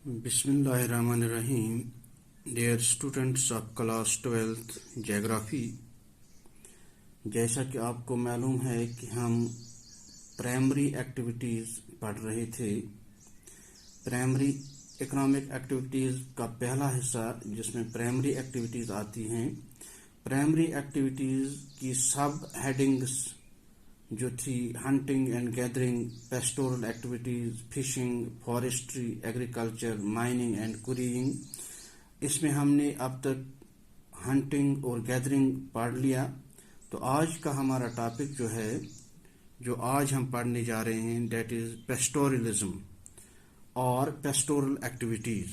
Bismillahirrahmanirrahim. Dear students of class 12th geography, जैसा कि आपको मालूम है कि हम प्राइमरी एक्टिविटीज़ पढ़ रहे थे। प्राइमरी इकोनॉमिक एक्टिविटीज़ का पहला हिस्सा जिसमें प्राइमरी एक्टिविटीज़ आती हैं, प्राइमरी एक्टिविटीज़ की सब हेडिंग्स जो थी hunting and gathering, pastoral activities, fishing, forestry, agriculture, mining and quarrying, इसमें हमने अब तक हंटिंग और गैदरिंग पढ़ लिया। तो आज का हमारा टॉपिक जो आज हम पढ़ने जा रहे हैं, डेट इज़ पेस्टोरलिज्म और पेस्टोरल एक्टिविटीज़।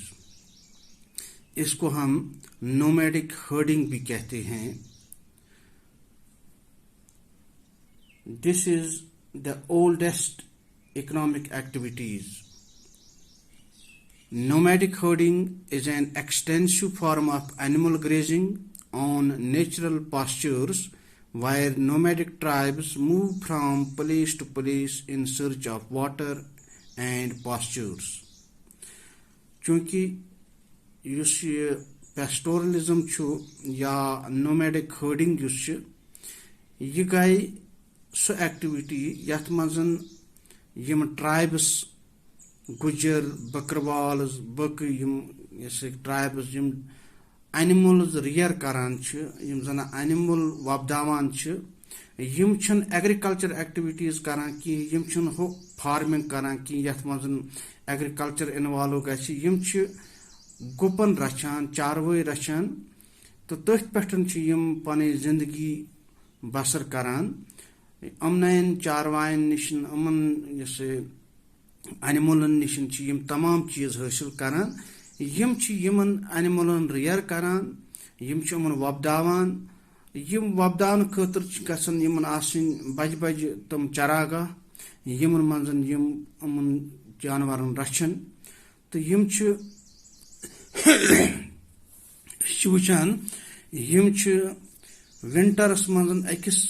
इसको हम नोमैडिक हर्डिंग भी कहते हैं। This is the oldest economic activities. Nomadic herding is an extensive form of animal grazing on natural pastures where nomadic tribes move from place to place in search of water and pastures. चूँकि use ये pastoralism छु या nomadic herding use छु, ये गई सो activity यथ मजन यम tribes गुजर बकरवाल्स बक यम ट्राइब्स यम एनिमल्स रियर करान छ, यम जना एनिमल वबदावान छ, यम छन एग्रीकल्चर एक्टिविटीज करान कि यम छन हो फार्मिंग करान कि यथ मजन एग्रीकल्चर इन्वॉल्व गछि, यम छ गुपन रचान, चारवई रचान। तो तथ पेठन छ यम पने जिंदगी बसर करान। अमन चारवायन निशन अमन जैसे एनिमलन निशन यम तमाम चीज हासिल करान। यम यमन एनिमलन रियर करान, यम अमन वबदावान। यम वबदावन खतर गसन यमन आसिन बज बज तम चरागाह यमन मंजन यम अमन जानवरन रचन। तो यम वुचान यम विंटरस मंजन अकिस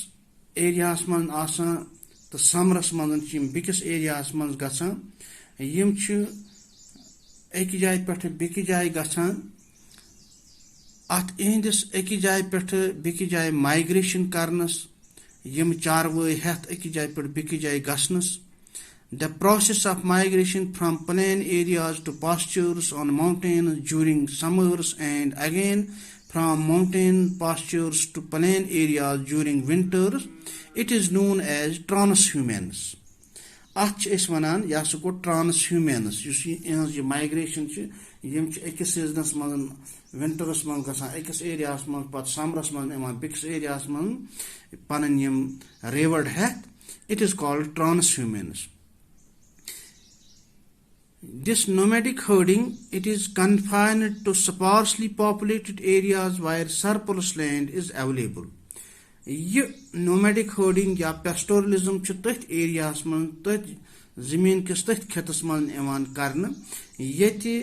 एरियास मन आसान, तो समरस मन बिकिस एरियास मन गसान। यम एक जाय पे बेकि जाय गसान। अत इहंदिस एक जाय पे बेकि जाय माइग्रेशन करनस, यम चारवई हेथ एक जाय पे बेकि जाय गसनस। The process of migration from plain areas to pastures on mountains during summers and again from mountain pastures to plain areas during winters, it is known as transhumance. Ach is wanan ya su go transhumance. You see in migration yim ekis seasons man winters man gasan ekis areas man pat summers man eman bix areas man panan yim revered het. It is called transhumance. This nomadic herding, it is confined to sparsely populated areas where surplus land is available. ये nomadic herding या pastoralism छु तथ areas मन तथ जमीन किस तथ खेतस मन एवान करन येति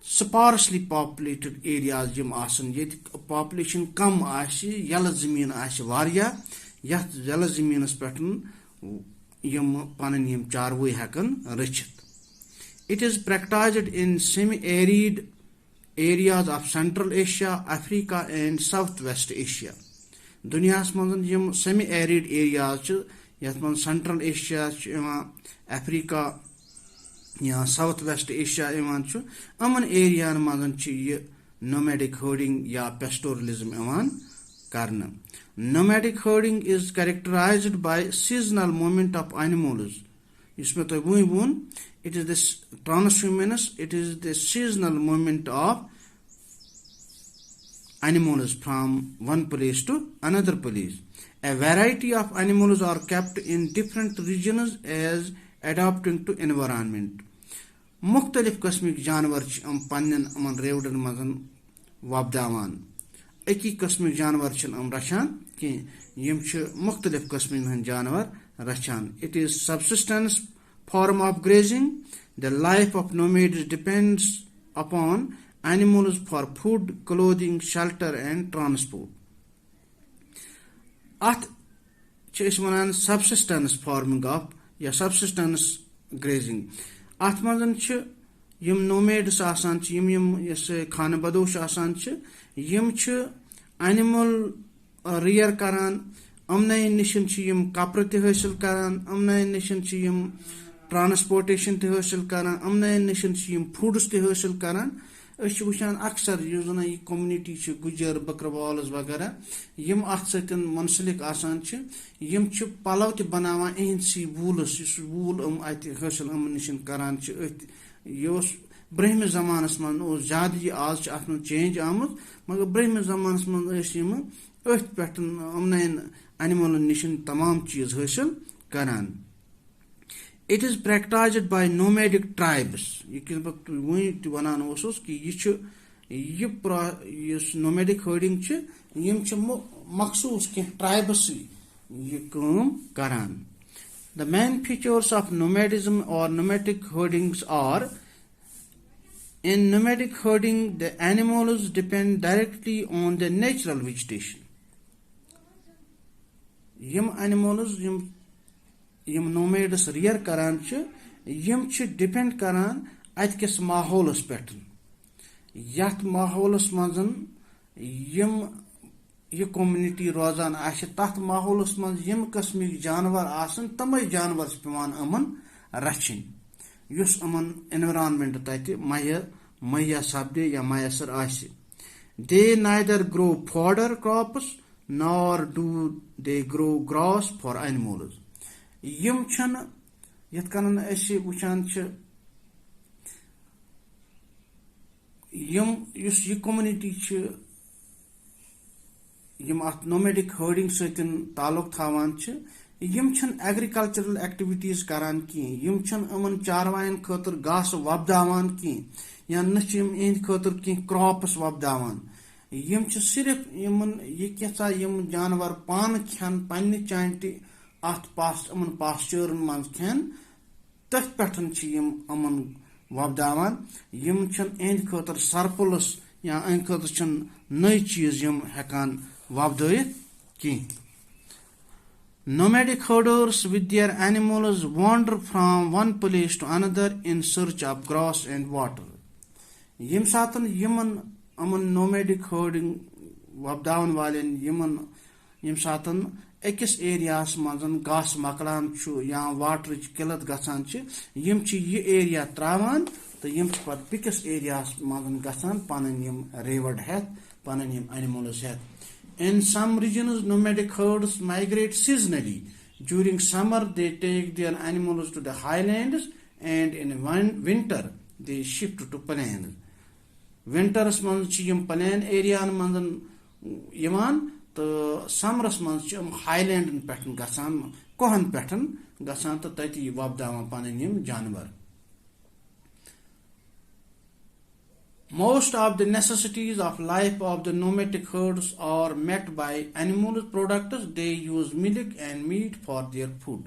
sparsely populated areas यम आसन येति population कम आशि यल जमीन आशि वारिया यथ यल जमीनस पेटन यम पनन यम चारवई हेकन रचित। It is practiced in semi-arid areas of Central Asia, Africa and Southwest Asia. दुनियास मंजन यम semi-arid areas च यथ मन Central Asia च एवं Africa या Southwest Asia एवं च अमन एरिया मंजन च ये nomadic herding या pastoralism एवं करना। Nomadic herding is characterized by seasonal movement of animals. इसमें तो वही it is this transhumance, it is the seasonal movement of animals from one place to another place. A variety of animals are kept in different regions as adapting to environment. मुख्तलिफ किस्मिक जानवर पन्न अमन रेवडन मजन वबदावान। एक ही किस्मिक जानवर रचान कि यम मुख्तलिफ किस्मिक जानवर रचान। It is subsistence form of grazing. The life of nomads depends upon animals for food, clothing, shelter and transport. At subsistence farming of या subsistence grazing. At मजन یم نومیڈس آسان چھ یس خانہ بدوش آسان چھ یم چھ اینمل ریئر کران امنین نشن چھ یم کپر تہ حاصل کران امنین نشن چھ یم ٹرانسپورٹیشن تہ حاصل کران امنین نشن چھ یم فوڈس تہ حاصل کران اس وچان اکثر یُس زن یہ کومنٹی چھ گجر بکروالز وغیرہ یم ات ستن منسلک آسان چھ یم چھ پلو تہ بناوان اہندسی وولس یس وول ات حاصل امن نشن کران چھ یہ برہم زمانس من زیادہ یہ آز چھ ات من چینج آمت مگر برہم زمانس من یم ات پہ امنین اینملن نشن تمام چیز حاصل کران. It is practiced by nomadic tribes. یہ بہت وین تہ ونان اوسس کہ یہ nomadic herding چھ یم چھ مخصوص کی ٹرائبس یہ کام کران. The main features of nomadism or nomadic herdings are: in nomadic herding, the animals depend directly on the natural vegetation. یم animals یم نومیڈس ریئر کران یم ڈپینڈ کران ات کس ماحولس پہ یت ماحولس مز یم یہ کومنٹی روزان آہ تر ماحولس مز یم قسمک جانور آسن تمے جانور پیوان امن رچھن یس امن انوائرانمنٹ تت مہیا سپدے یا میسر آسہ. They neither grow fodder crops nor do they grow grass for animals. یم چھن یت کنن اس وچان چھ یم یس یہ کومنٹی چھ یم ات نومیڈک ہرڈنگ ستن تعلق تھاوان چھ یم چھن ایگریکلچرل ایکٹیویٹیز کران کی یم چھن امن چاروائن خاطر گھاس وبداوان کی یا نہ چھ یم اہند خاطر کی کراپس وبداوان یم چھ صرف یمن یہ کیسا یم جانور پان کھین پنہ چانٹہ ات امن پاسچرن من کھین تتھ پہ یم امن وبداوان یم چھن اہند خاطر سرپلس یا اہند خاطر چھن نئی چیز یم ہیکان وبدٲیِتھ کی. Nomadic herders with their animals wander from one place to another in search of grass and water. یم ساتن یمن امن نومیڈک ہرڈنگ وبداون والن یم ساتن اکس ایریاس مزن گاس مکلان یا واٹر قلت گژھان یم یہ ایریا تراوان تو یم پتہ بیکس ایریاس مزن گژھان پنن یم ریوڈ ہیتھ پنن یم اینملز ہیتھ. In some regions, nomadic herds migrate seasonally. During summer, they take their animals to the highlands, and in winter, they shift to plains. Winters manz yim plain area manz yaman, to summers manz yim highland pattern gasan, kohan pattern gasan to tati wabdawan panin yim janwar. Most of the necessities of life of the nomadic herds are met by animal products. They use milk and meat for their food.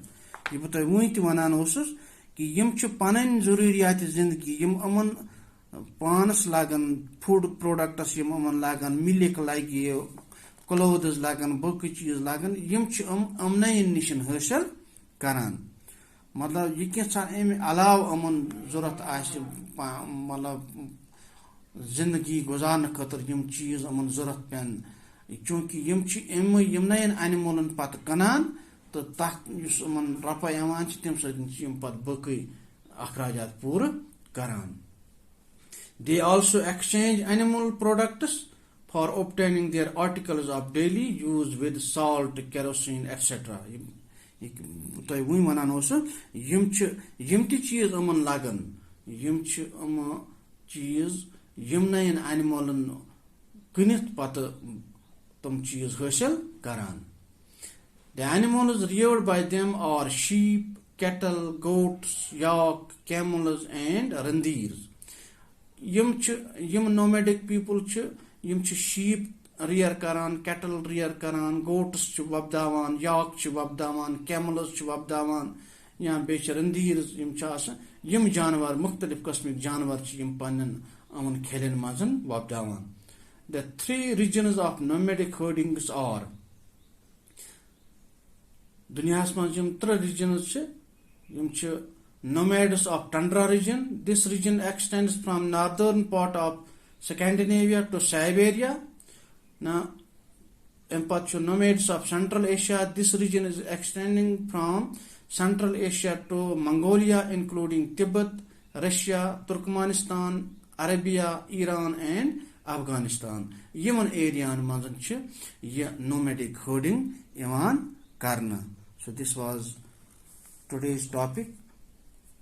یہ بہت وُنہِ تہِ ونان اوسُس کہ یم چھِ پنٕنۍ ضروٗریات زندگی یم یِمن پانس لگان فوڈ پروڈکٹس یم یِمن لگان ملک لگہِ کلوتھز لگان باقٕے چیز لگان یم چھِ امنٕے نِش حٲصِل کران. مطلب یہ کینٛژھا امہِ علاوٕ یِمن ضروٗرت آسہِ مطلب زندگی گزارنے خاطر یم چیز امن ضرورت پین چونکہ یمن اینملن پتہ کنان تو تک امن رۄپے یوان تم یم پتہ باقی اخراجات پورٕ کران. They also exchange animal products for obtaining their articles of daily use with salt, kerosene, etc. تۄہہِ وُنہِ ونان اوسُس یم تہِ چیز امن لگان یم چیز یمن اینملن کٕنِتھ پتہ تم چیز حٲصِل کران. The animals reared by them are sheep, cattle, goats, yak, camels and reindeers. یم nomadic people یم sheep rear karan, cattle rear karan, goats چھ وبداوان, yak چھ وبداوان, camels چھ وبداوان یا بیٚیہِ چھِ reindeers یم چھ آسان یم جانور مختلف قسمک جانور چھ یم پنن امن کھیلن مزن وبداوان. The three regions of nomadic herdings are دنیاہس مز یم 3 regions یم چھ nomads of tundra region. This region extends from northern part of Scandinavia to Siberia. Now, nomads of Central Asia. This region is extending from Central Asia to Mongolia, including Tibet, Russia, Turkmenistan, Arabia, Iran, and Afghanistan. Yemen area manzan chh ye nomadic herding iwan karna. So this was today's topic,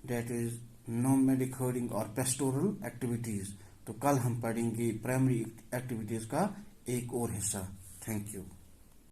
that is nomadic herding or pastoral activities. तो कल हम पढ़ेंगे primary activities का एक और हिस्सा. Thank you.